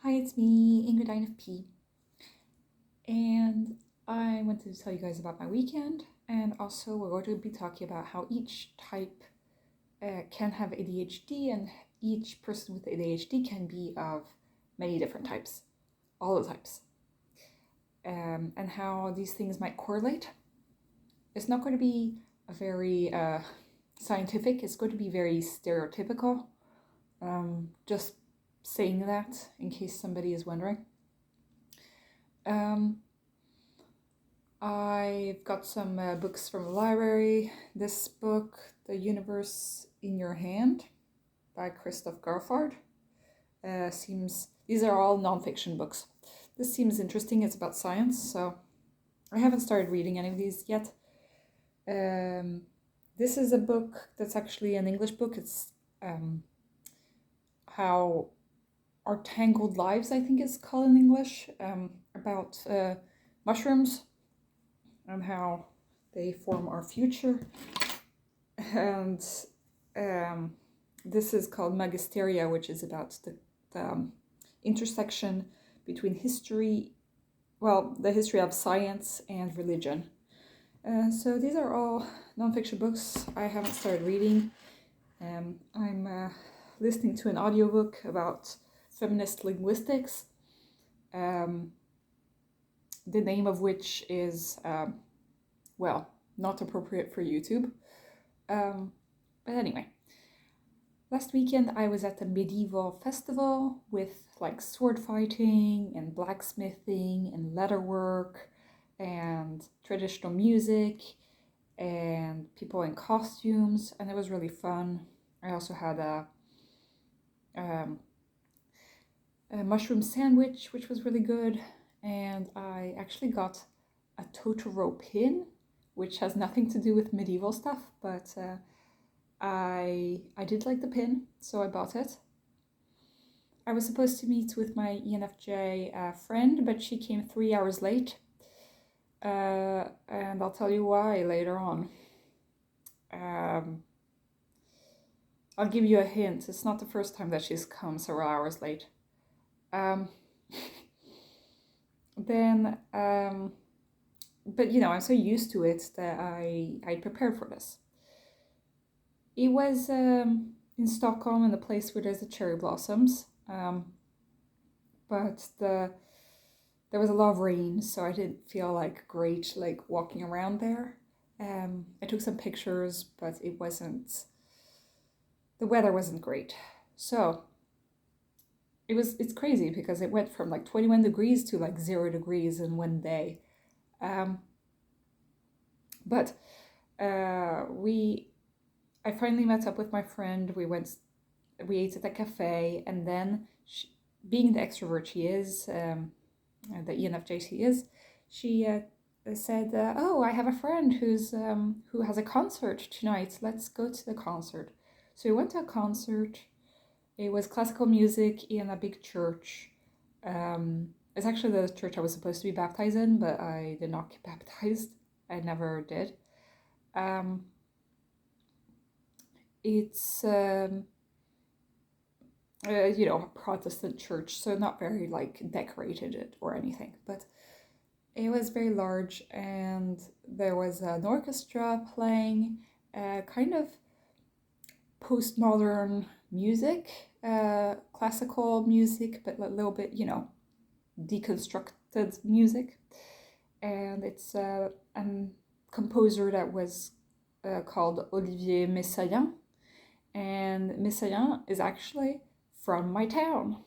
Hi, it's me, Ingrid INFP, and I wanted to tell you guys about my weekend, and also we're going to be talking about how each type can have ADHD, and each person with ADHD can be of many different types, all the types, and how these things might correlate. It's not going to be a very scientific, it's going to be very stereotypical, just saying that in case somebody is wondering. I've got some books from the library. This book, The Universe in Your Hand by Christoph Garfard. These are all nonfiction books. This seems interesting. It's about science, so I haven't started reading any of these yet. This is a book that's actually an English book. It's How Our Tangled Lives, I think it's called in English, about mushrooms and how they form our future. And this is called Magisteria, which is about the intersection between the history of science and religion. So these are all nonfiction books I haven't started reading. I'm listening to an audiobook about feminist linguistics, the name of which is, not appropriate for YouTube. But anyway, last weekend I was at a medieval festival with like sword fighting and blacksmithing and leatherwork and traditional music and people in costumes, and it was really fun. I also had a mushroom sandwich, which was really good, and I actually got a Totoro pin, which has nothing to do with medieval stuff, but I did like the pin, so I bought it. I was supposed to meet with my ENFJ friend, but she came 3 hours late, and I'll tell you why later on. I'll give you a hint. It's not the first time that she's come several hours late. But I'm so used to it that I prepared for this. It was in Stockholm, in the place where there's the cherry blossoms, but there was a lot of rain, so I didn't feel like great walking around there. I took some pictures, but the weather wasn't great. So it's crazy because it went from 21 degrees to 0 degrees in one day. But I finally met up with my friend. We ate at a cafe, and then being the extrovert she is, the ENFJ she is, she said, "Oh, I have a friend who has a concert tonight. Let's go to the concert." So we went to a concert. It was classical music in a big church. It's actually the church I was supposed to be baptized in, but I did not get baptized. I never did. It's a Protestant church, so not very decorated or anything, but it was very large, and there was an orchestra playing kind of postmodern music, classical music, but a little bit, deconstructed music. And it's a composer that was called Olivier Messiaen, and Messiaen is actually from my town.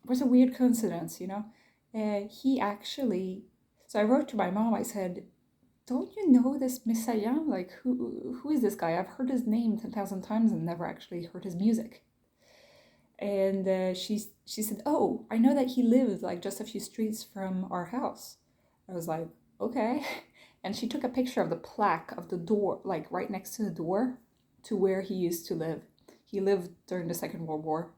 It was a weird coincidence, he actually, so I wrote to my mom, I said, "Don't you know this Messiaen? Who is this guy? I've heard his name 10,000 times and never actually heard his music." And she said, "Oh, I know that he lived just a few streets from our house." I was like, "Okay." And she took a picture of the plaque of the door, right next to the door to where he used to live. He lived during the Second World War.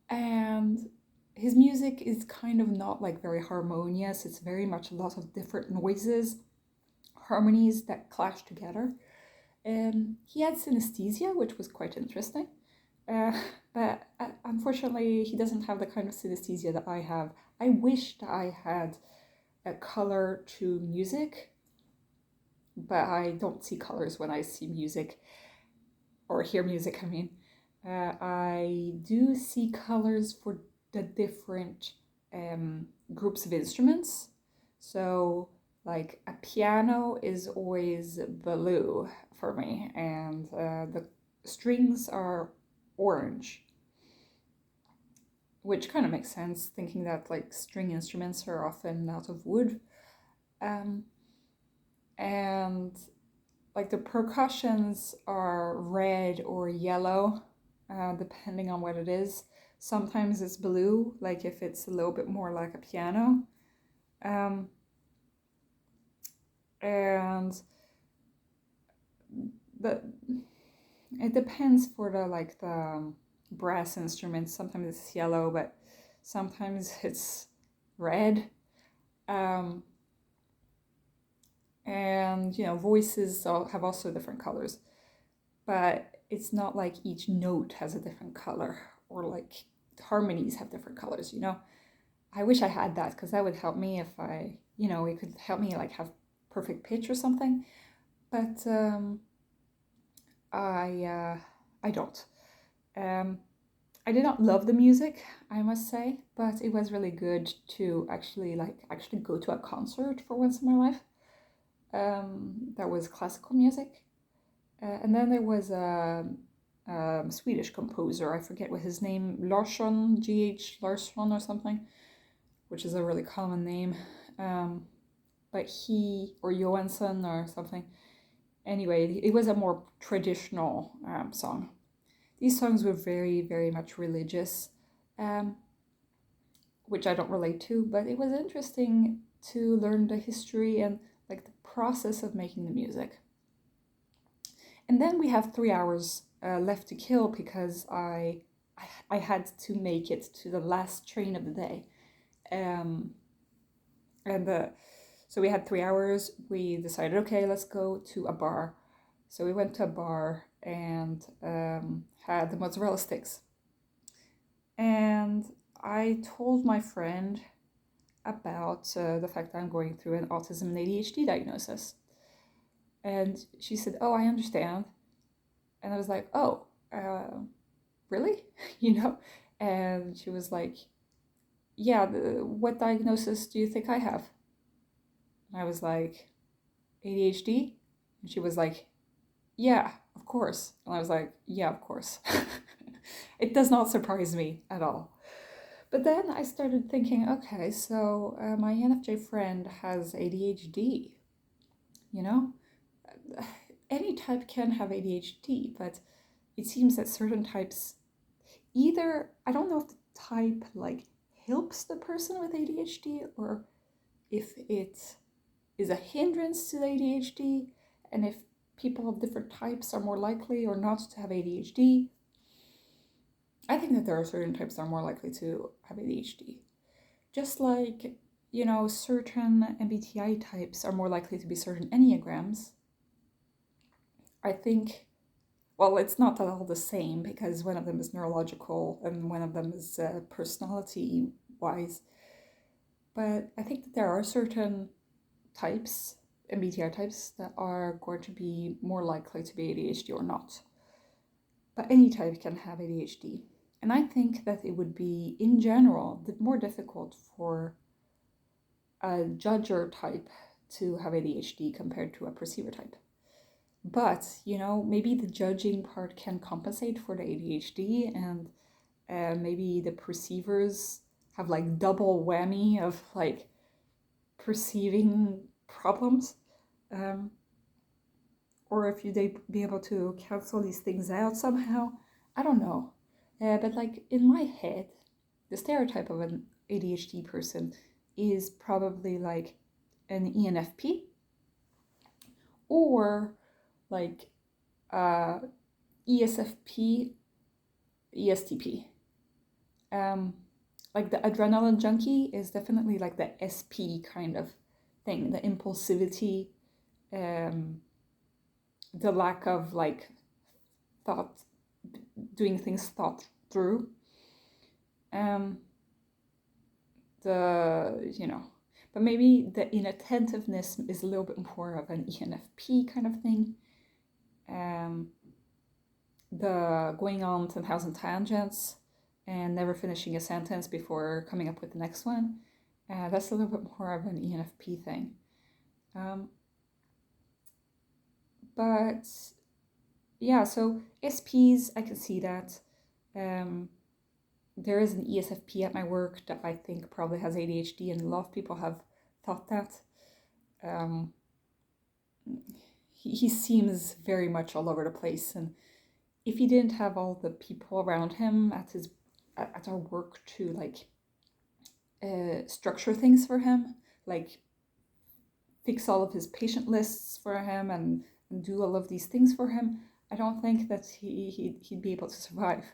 And his music is kind of not very harmonious. It's very much a lot of different noises, harmonies that clash together. And he had synesthesia, which was quite interesting. but unfortunately he doesn't have the kind of synesthesia that I have. I wish that I had a color to music, but I don't see colors when I see music or hear music, I mean. I do see colors for the different groups of instruments. So like a piano is always blue for me, and the strings are orange, which kind of makes sense, thinking that like string instruments are often out of wood. And like the percussions are red or yellow, depending on what it is. Sometimes it's blue, like if it's a little bit more like a piano. And it depends for the brass instruments. Sometimes it's yellow, but sometimes it's red. And voices have also different colors, but it's not like each note has a different color, or like harmonies have different colors. I wish I had that, because that would help me if it could help me like have perfect pitch or something, but I don't. I did not love the music, I must say, but it was really good to actually go to a concert for once in my life. That was classical music. And then there was a Swedish composer, I forget what his name, Larsson, G.H. Larsson or something, which is a really common name. But or Johansson or something. Anyway, it was a more traditional song. These songs were very, very much religious, which I don't relate to, but it was interesting to learn the history and like the process of making the music. And then we have 3 hours left to kill, because I had to make it to the last train of the day. So we had 3 hours. We decided, okay, let's go to a bar. So we went to a bar and had the mozzarella sticks. And I told my friend about the fact that I'm going through an autism and ADHD diagnosis. And she said, oh, I understand. And I was like, oh, really? And she was like, yeah, what diagnosis do you think I have? And I was like, ADHD? And she was like, yeah, of course. And I was like, yeah, of course. It does not surprise me at all. But then I started thinking, okay, so my ENFJ friend has ADHD. Any type can have ADHD, but it seems that certain types either, I don't know if the type like helps the person with ADHD, or if it is a hindrance to the ADHD, and if people of different types are more likely or not to have ADHD. I think that there are certain types that are more likely to have ADHD. Just like, certain MBTI types are more likely to be certain Enneagrams. I think, well, it's not at all the same, because one of them is neurological and one of them is personality-wise. But I think that there are certain types, MBTI types, that are going to be more likely to be ADHD or not. But any type can have ADHD. And I think that it would be, in general, more difficult for a judger type to have ADHD compared to a perceiver type. But, maybe the judging part can compensate for the ADHD, and maybe the perceivers have like double whammy of like perceiving problems. Or if they be able to cancel these things out somehow. I don't know. But like in my head, the stereotype of an ADHD person is probably like an ENFP, or like ESFP, ESTP. Like the adrenaline junkie is definitely like the SP kind of thing, the impulsivity, the lack of like doing things through. But maybe the inattentiveness is a little bit more of an ENFP kind of thing. The going on 10,000 tangents and never finishing a sentence before coming up with the next one. That's a little bit more of an ENFP thing. But yeah, so SPs, I can see that. There is an ESFP at my work that I think probably has ADHD, and a lot of people have thought that. He seems very much all over the place, and if he didn't have all the people around him at our work to like structure things for him, like fix all of his patient lists for him and do all of these things for him, I don't think that he'd be able to survive.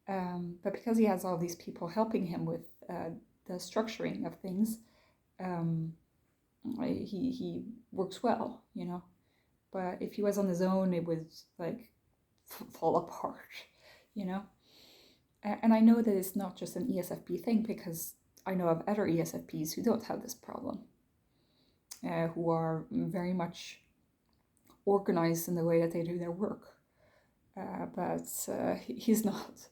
But because he has all these people helping him with the structuring of things, he works well, you know. But if he was on his own, it would like fall apart, you know. And I know that it's not just an ESFP thing, because I know of other ESFPs who don't have this problem, who are very much organized in the way that they do their work. But he's not.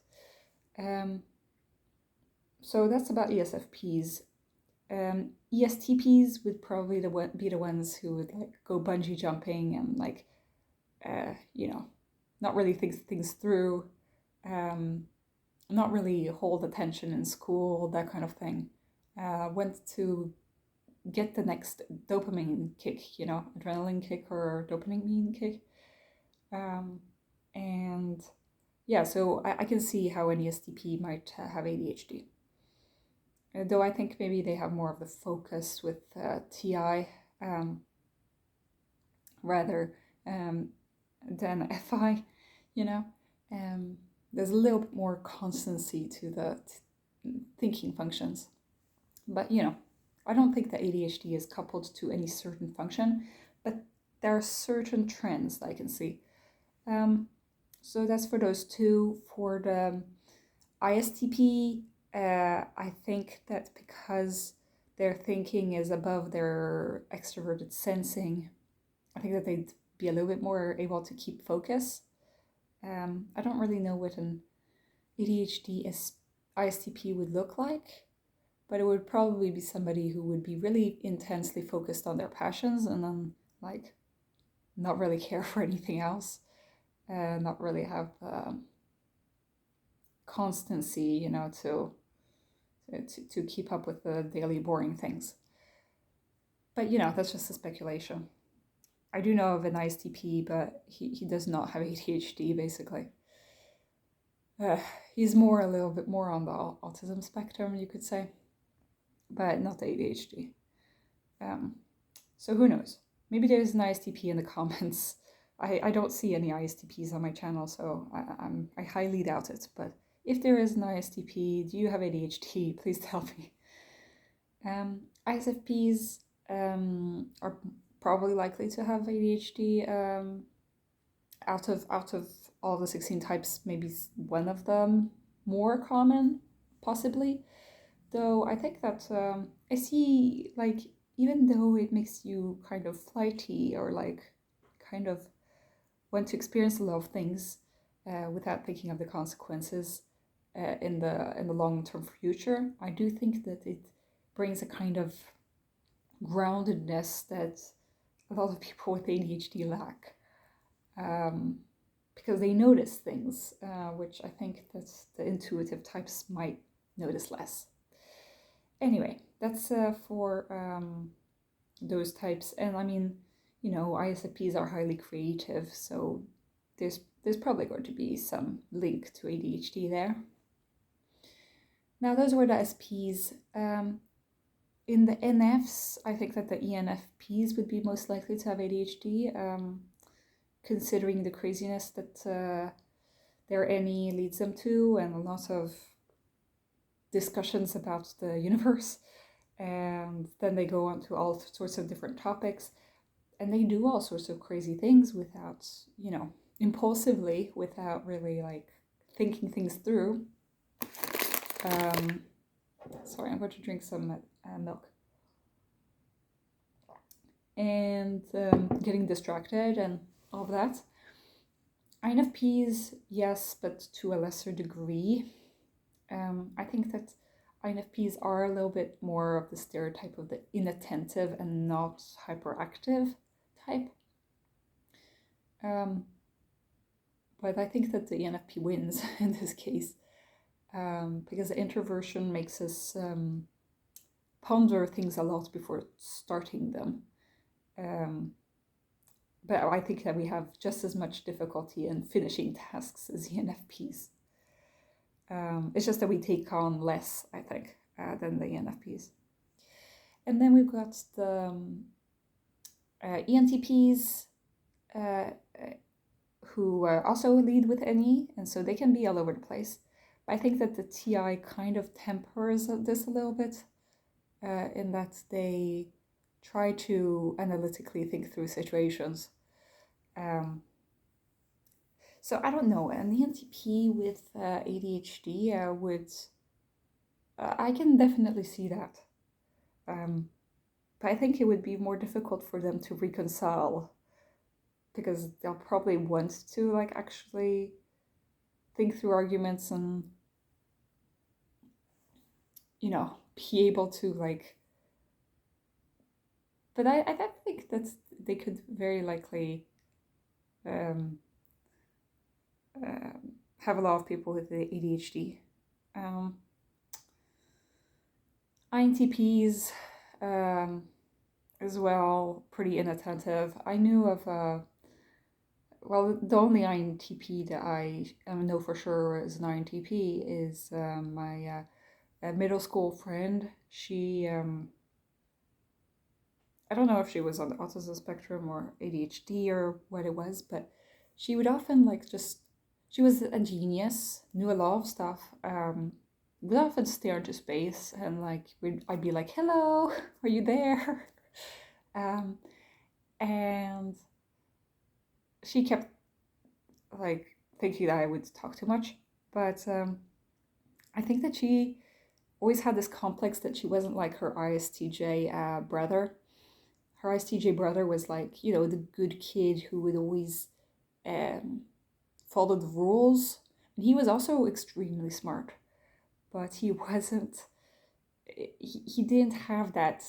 So that's about ESFPs. ESTPs would probably be the ones who would like go bungee jumping and like, not really think things through, not really hold attention in school, that kind of thing. Went to get the next dopamine kick, adrenaline kick or dopamine kick. And yeah, so I can see how an ESTP might have ADHD. Though I think maybe they have more of the focus with TI rather than FI, There's a little bit more constancy to the thinking functions. But, I don't think that ADHD is coupled to any certain function, but there are certain trends that I can see. So that's for those two. For the ISTP, I think that because their thinking is above their extroverted sensing, I think that they'd be a little bit more able to keep focus. I don't really know what an ADHD ISTP would look like, but it would probably be somebody who would be really intensely focused on their passions and then like not really care for anything else, not really have constancy, to keep up with the daily boring things. But that's just a speculation. I do know of an ISTP, but he does not have ADHD, basically. He's a little bit more on the autism spectrum, you could say, but not ADHD. So who knows? Maybe there's an ISTP in the comments. I don't see any ISTPs on my channel, so I highly doubt it. But if there is an ISTP, do you have ADHD? Please tell me. ISFPs are probably likely to have ADHD. Out of all the 16 types, maybe one of them more common, possibly. Though I think that I see, like, even though it makes you kind of flighty or like kind of want to experience a lot of things without thinking of the consequences in the long-term future, I do think that it brings a kind of groundedness that a lot of people with ADHD lack, because they notice things, which I think that the intuitive types might notice less. Anyway, that's for those types. And I mean, ISFPs are highly creative, so there's probably going to be some link to ADHD there. Now, those were the SPs. In the NFs, I think that the ENFPs would be most likely to have ADHD, considering the craziness that their NE leads them to, and a lot of discussions about the universe. And then they go on to all sorts of different topics, and they do all sorts of crazy things without, impulsively, without really like thinking things through. Sorry, I'm going to drink some milk. And getting distracted and all of that. INFPs, yes, but to a lesser degree. I think that INFPs are a little bit more of the stereotype of the inattentive and not hyperactive type. But I think that the ENFP wins in this case, because the introversion makes us ponder things a lot before starting them. But I think that we have just as much difficulty in finishing tasks as ENFPs. It's just that we take on less, I think, than the ENFPs. And then we've got the ENTPs, who also lead with NE, and so they can be all over the place. But I think that the TI kind of tempers this a little bit, in that they try to analytically think through situations. So I don't know, an ENTP with ADHD I can definitely see that. But I think it would be more difficult for them to reconcile, because they'll probably want to like actually think through arguments and, you know, be able to like. But I think that they could very likely have a lot of people with the ADHD. INTPs as well, pretty inattentive. I knew of the only INTP that I know for sure is an INTP is my middle school friend. She I don't know if she was on the autism spectrum or ADHD or what it was, but she would often she was a genius, knew a lot of stuff, would often stare into space and like I'd be like, hello, are you there? And she kept like thinking that I would talk too much, but I think that she always had this complex that she wasn't like her ISTJ brother. Her ISTJ brother was like, you know, the good kid who would always follow the rules. And he was also extremely smart, but he wasn't, he didn't have that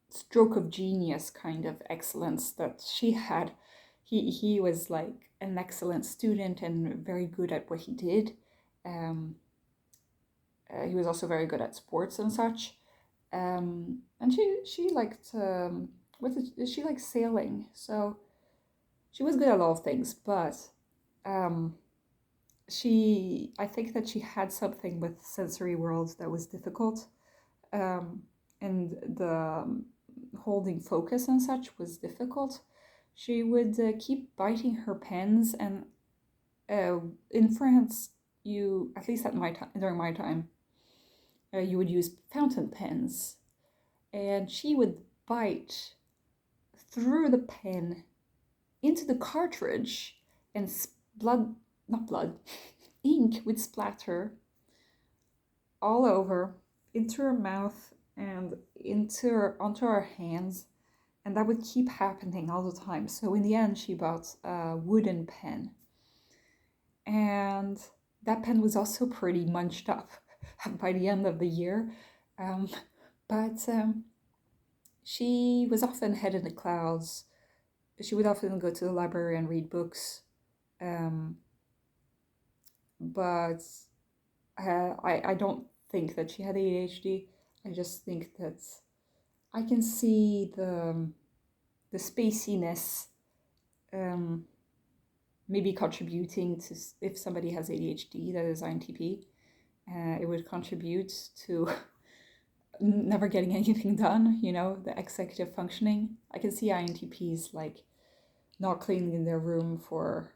stroke of genius kind of excellence that she had. He was like an excellent student and very good at what he did. He was also very good at sports and such. And she liked she liked sailing, so she was good at a lot of things. But I think that she had something with sensory worlds that was difficult, and the holding focus and such was difficult. She would keep biting her pens, and in France, you, at least at my time, during my time, you would use fountain pens, and she would bite through the pen into the cartridge, and ink would splatter all over into her mouth and onto her hands, and that would keep happening all the time. So in the end, she bought a wooden pen, and that pen was also pretty munched up by the end of the year. But she was often head in the clouds. She would often go to the library and read books. But I don't think that she had ADHD. I just think that I can see the spaciness maybe contributing to, if somebody has ADHD that is INTP, it would contribute to never getting anything done, you know, the executive functioning. I can see INTPs like not cleaning their room for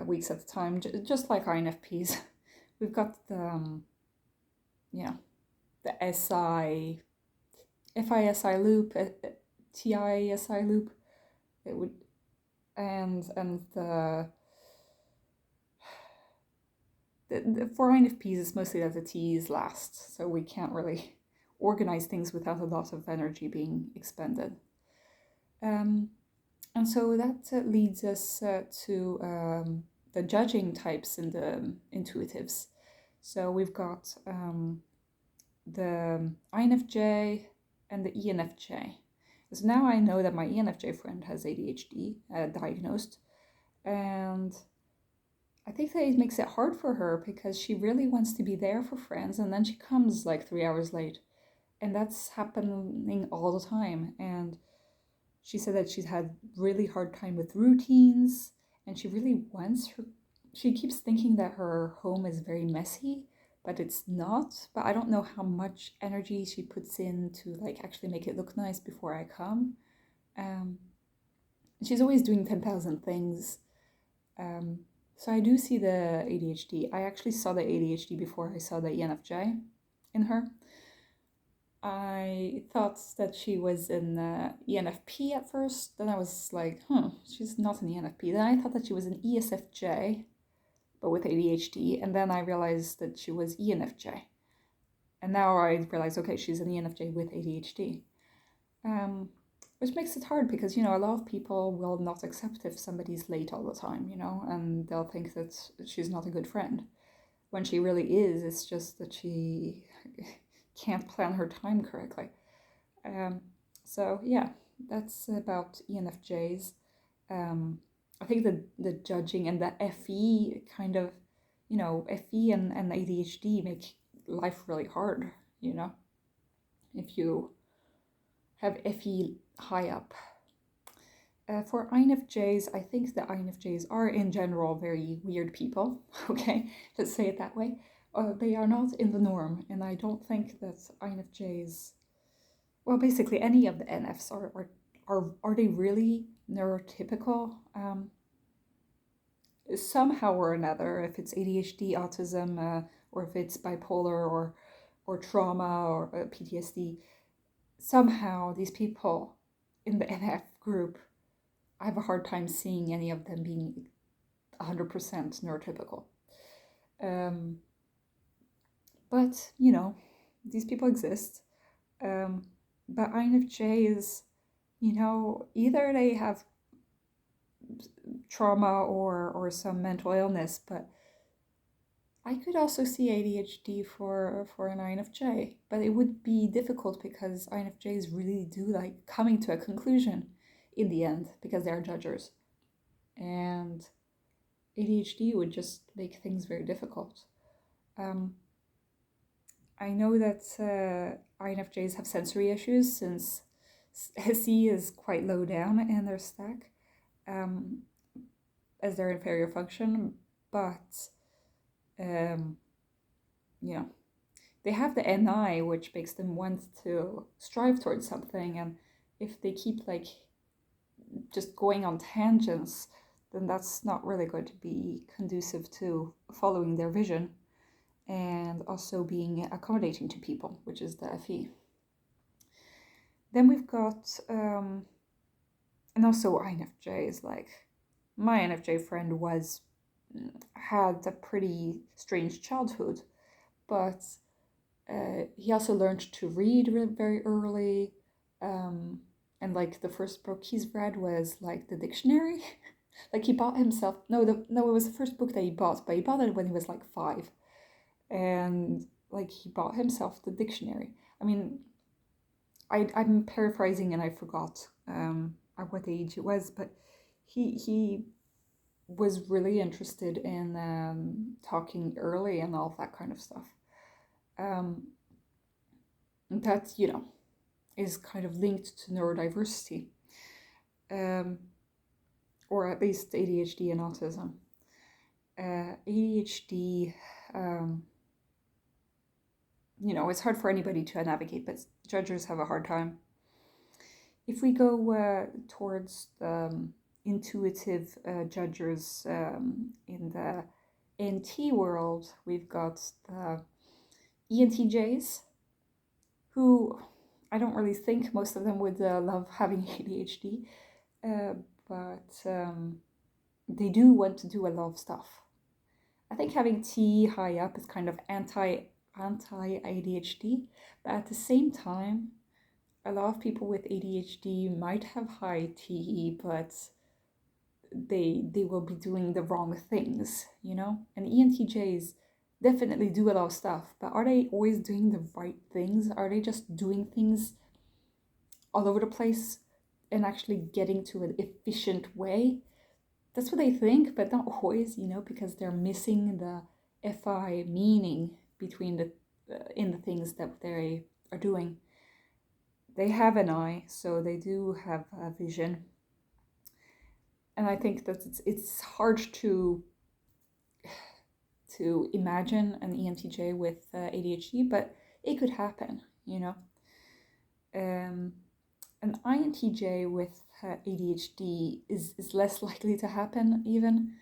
weeks at a time, just like INFPs. We've got the SI, FISI loop, TISI loop. It would, and the for INFPs, it's mostly that the T is last, so we can't really organize things without a lot of energy being expended. And so that leads us to the judging types in the intuitives. So we've got the INFJ and the ENFJ. So now I know that my ENFJ friend has ADHD diagnosed, and I think that it makes it hard for her because she really wants to be there for friends, and then she comes like 3 hours late, and that's happening all the time. And she said that she's had really hard time with routines, and she really wants her. She keeps thinking that her home is very messy, but it's not. But I don't know how much energy she puts in to like actually make it look nice before I come. She's always doing 10,000 things. So I do see the ADHD. I actually saw the ADHD before I saw the ENFJ in her. I thought that she was in ENFP at first. Then I was like, she's not an ENFP. Then I thought that she was an ESFJ, but with ADHD. And then I realized that she was ENFJ. And now I realize, okay, she's an ENFJ with ADHD. Which makes it hard because, a lot of people will not accept if somebody's late all the time, and they'll think that she's not a good friend. When she really is, it's just that she can't plan her time correctly. So yeah, that's about ENFJs. I think the judging and the FE kind of, FE and ADHD make life really hard, if you have FE high up. For INFJs, I think the INFJs are in general very weird people, okay, let's say it that way. They are not in the norm, and I don't think that INFJs, well, basically any of the NFs are they really neurotypical? Somehow or another, if it's ADHD, autism, or if it's bipolar or trauma or PTSD, somehow these people in the NF group, I have a hard time seeing any of them being 100% neurotypical. But, these people exist. But INFJs, either they have trauma or some mental illness, but I could also see ADHD for an INFJ, but it would be difficult because INFJs really do like coming to a conclusion in the end because they're judgers. And ADHD would just make things very difficult. I know that INFJs have sensory issues since SE is quite low down in their stack as their inferior function, but they have the NI, which makes them want to strive towards something, and if they keep like just going on tangents, then that's not really going to be conducive to following their vision and also being accommodating to people, which is the FE. Then we've got, and also INFJs, like my INFJ friend had a pretty strange childhood, but he also learned to read very early, and like the first book he's read was like the dictionary. Like he bought himself, it was the first book that he bought, but he bought it when he was like 5. And like he bought himself the dictionary. I mean, I'm paraphrasing and I forgot at what age it was, but he was really interested in talking early and all that kind of stuff. That, is kind of linked to neurodiversity, or at least ADHD and autism. ADHD, it's hard for anybody to navigate, but judgers have a hard time. If we go towards the intuitive judgers in the NT world, we've got the ENTJs, who I don't really think most of them would love having ADHD, but they do want to do a lot of stuff. I think having T high up is kind of anti ADHD, but at the same time, a lot of people with ADHD might have high T, but they will be doing the wrong things, you know? And ENTJs definitely do a lot of stuff, but are they always doing the right things? Are they just doing things all over the place and actually getting to an efficient way? That's what they think, but not always, you know, because they're missing the FI meaning between the in the things that they are doing. They have an eye, so they do have a vision. And I think that it's hard to imagine an ENTJ with ADHD, but it could happen, you know. An INTJ with ADHD is less likely to happen, even.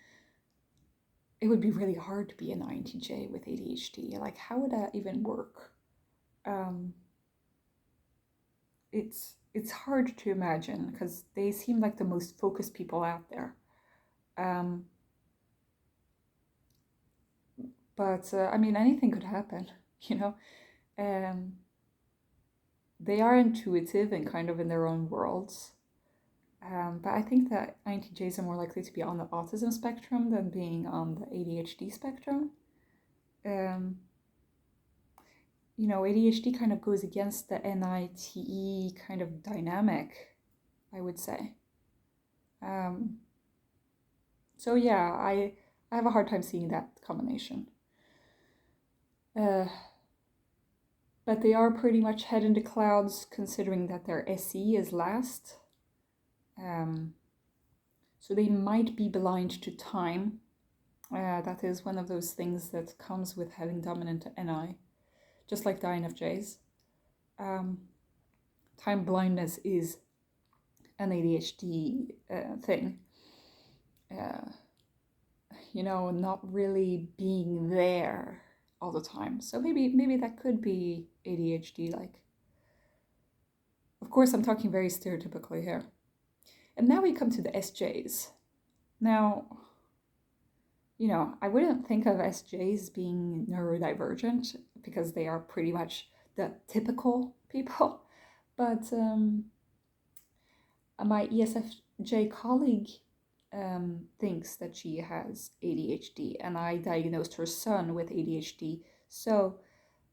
It would be really hard to be an INTJ with ADHD. Like, how would that even work? It's hard to imagine because they seem like the most focused people out there. But I mean, anything could happen, you know. They are intuitive and kind of in their own worlds. But I think that INTJs are more likely to be on the autism spectrum than being on the ADHD spectrum. You know, ADHD kind of goes against the NITE kind of dynamic, I would say. So yeah, I have a hard time seeing that combination. But they are pretty much head in the clouds considering that their SE is last. So they might be blind to time. That is one of those things that comes with having dominant NI, just like the INFJs. Time blindness is an ADHD thing. You know, not really being there all the time. So maybe that could be ADHD like. Of course, I'm talking very stereotypically here. And now we come to the SJs. Now, you know, I wouldn't think of SJs being neurodivergent because they are pretty much the typical people. But my ESFJ colleague thinks that she has ADHD, and I diagnosed her son with ADHD. So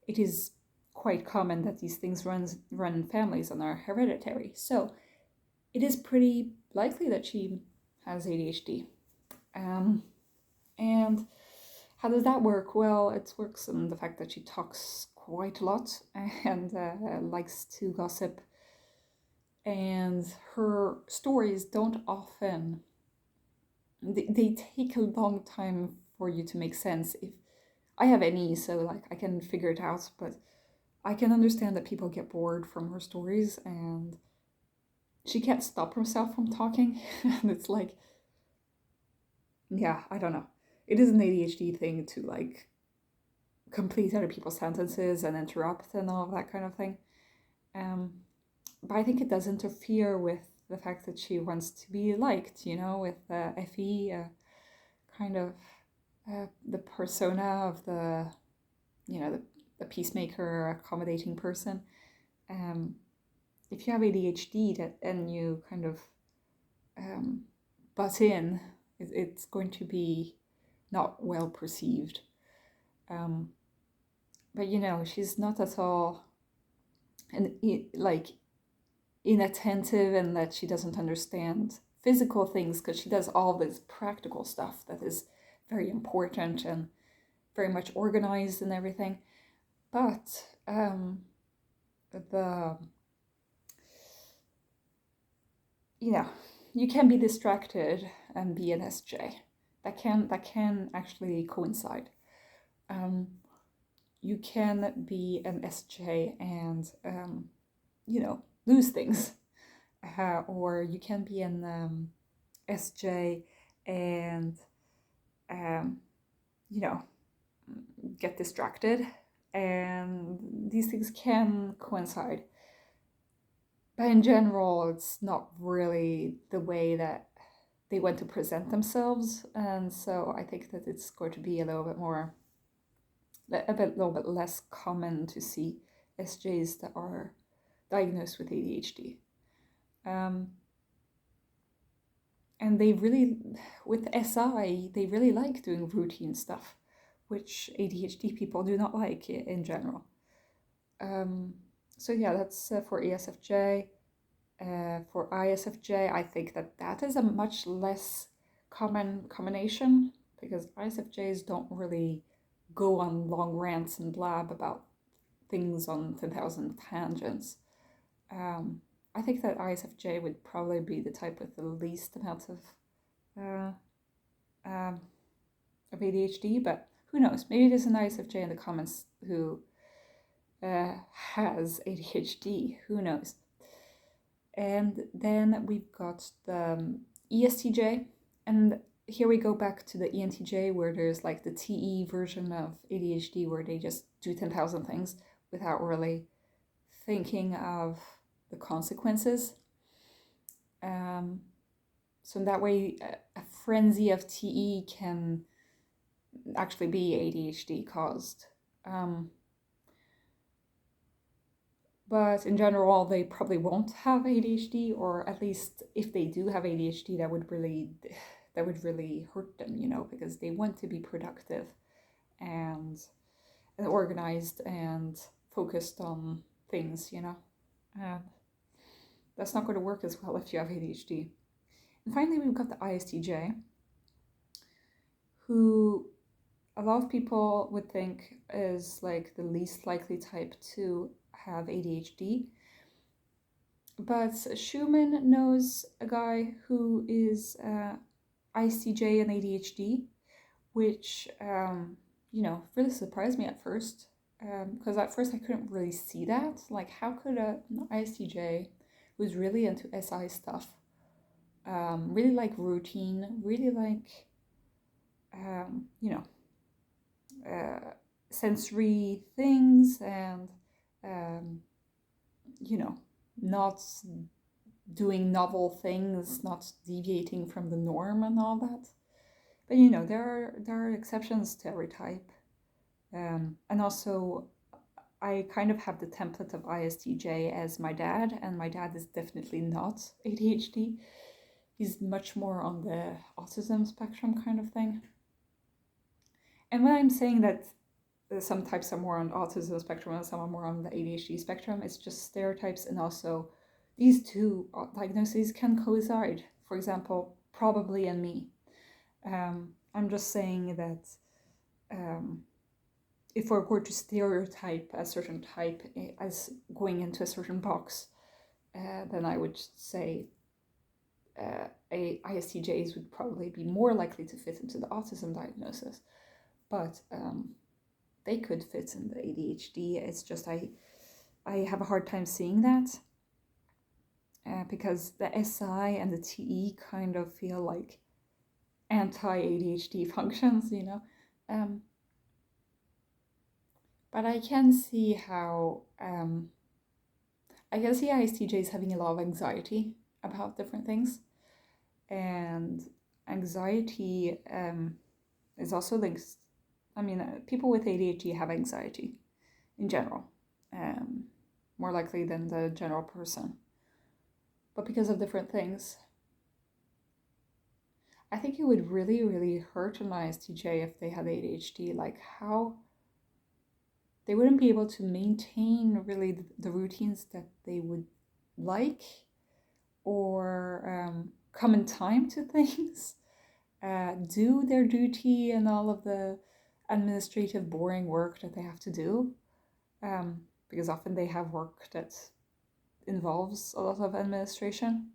it is quite common that these things run in families and are hereditary. So it is pretty likely that she has ADHD. And how does that work? Well, it works in the fact that she talks quite a lot and likes to gossip. And her stories don't often, they take a long time for you to make sense. If I have any, so like I can figure it out, but I can understand that people get bored from her stories and she can't stop herself from talking. And it's like, yeah, I don't know. It is an ADHD thing to like complete other people's sentences and interrupt and all of that kind of thing. But I think it does interfere with the fact that she wants to be liked, you know, with FE, kind of the persona of the, you know, the peacemaker, accommodating person. If you have ADHD and you kind of butt in, it's going to be not well perceived. But you know, she's not at all inattentive and that she doesn't understand physical things because she does all this practical stuff that is very important and very much organized and everything. But you know, you can be distracted and be an SJ. That can actually coincide. You can be an SJ and you know, lose things, or you can be an SJ and you know, get distracted, and these things can coincide. But in general, it's not really the way that they want to present themselves, and so I think that it's going to be a little bit less common to see SJs that are diagnosed with ADHD. And they really, with SI, they really like doing routine stuff, which ADHD people do not like in general. So yeah, that's for ESFJ. For ISFJ, I think that is a much less common combination, because ISFJs don't really go on long rants and blab about things on 10,000 tangents. I think that ISFJ would probably be the type with the least amount of ADHD, but who knows? Maybe there's an ISFJ in the comments who has ADHD. Who knows? And then we've got the ESTJ, and here we go back to the ENTJ, where there's like the TE version of ADHD, where they just do 10,000 things without really thinking of the consequences. So in that way, a frenzy of TE can actually be ADHD caused. But in general, they probably won't have ADHD, or at least if they do have ADHD, that would really hurt them, you know, because they want to be productive and organized and focused on things, you know. That's not going to work as well if you have ADHD. And finally, we've got the ISTJ, who a lot of people would think is like the least likely type to have ADHD. But Schumann knows a guy who is ISTJ and ADHD, which, you know, really surprised me at first. Because at first I couldn't really see that. Like, how could an ISTJ who's really into SI stuff, really like routine, really like, you know, sensory things, and, you know, not doing novel things, not deviating from the norm and all that. But, you know, there are exceptions to every type. And also, I kind of have the template of ISTJ as my dad, and my dad is definitely not ADHD. He's much more on the autism spectrum kind of thing. And when I'm saying that some types are more on the autism spectrum and some are more on the ADHD spectrum, it's just stereotypes, and also these two diagnoses can coincide. For example, probably and me. I'm just saying that if we're going to stereotype a certain type as going into a certain box, then I would say ISTJs would probably be more likely to fit into the autism diagnosis, but they could fit in the ADHD. It's just I have a hard time seeing that because the SI and the TE kind of feel like anti-ADHD functions, you know. But I can see how I can see ISTJs having a lot of anxiety about different things, and anxiety is also linked. I mean, people with ADHD have anxiety in general, more likely than the general person, but because of different things. I think it would really, really hurt an ISTJ if they had ADHD, like how they wouldn't be able to maintain really the routines that they would like, or come in time to things, do their duty and all of the administrative boring work that they have to do, because often they have work that involves a lot of administration.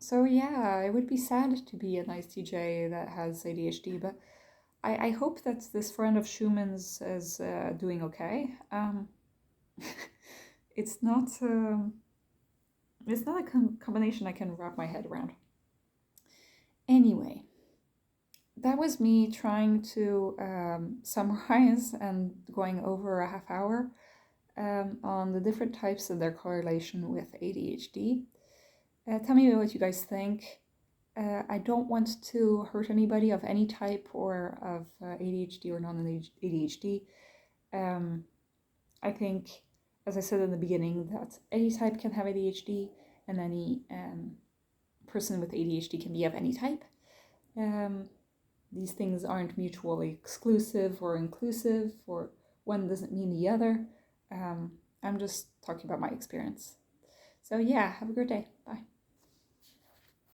So yeah, it would be sad to be an ISTJ that has ADHD, but I hope that this friend of Schumann's is doing okay. It's not a combination I can wrap my head around. Anyway, that was me trying to summarize and going over a half hour on the different types and their correlation with ADHD. Tell me what you guys think. I don't want to hurt anybody of any type or of ADHD or non-ADHD. I think, as I said in the beginning, that any type can have ADHD, and any person with ADHD can be of any type. These things aren't mutually exclusive or inclusive, or one doesn't mean the other. I'm just talking about my experience. So yeah, have a great day. Bye.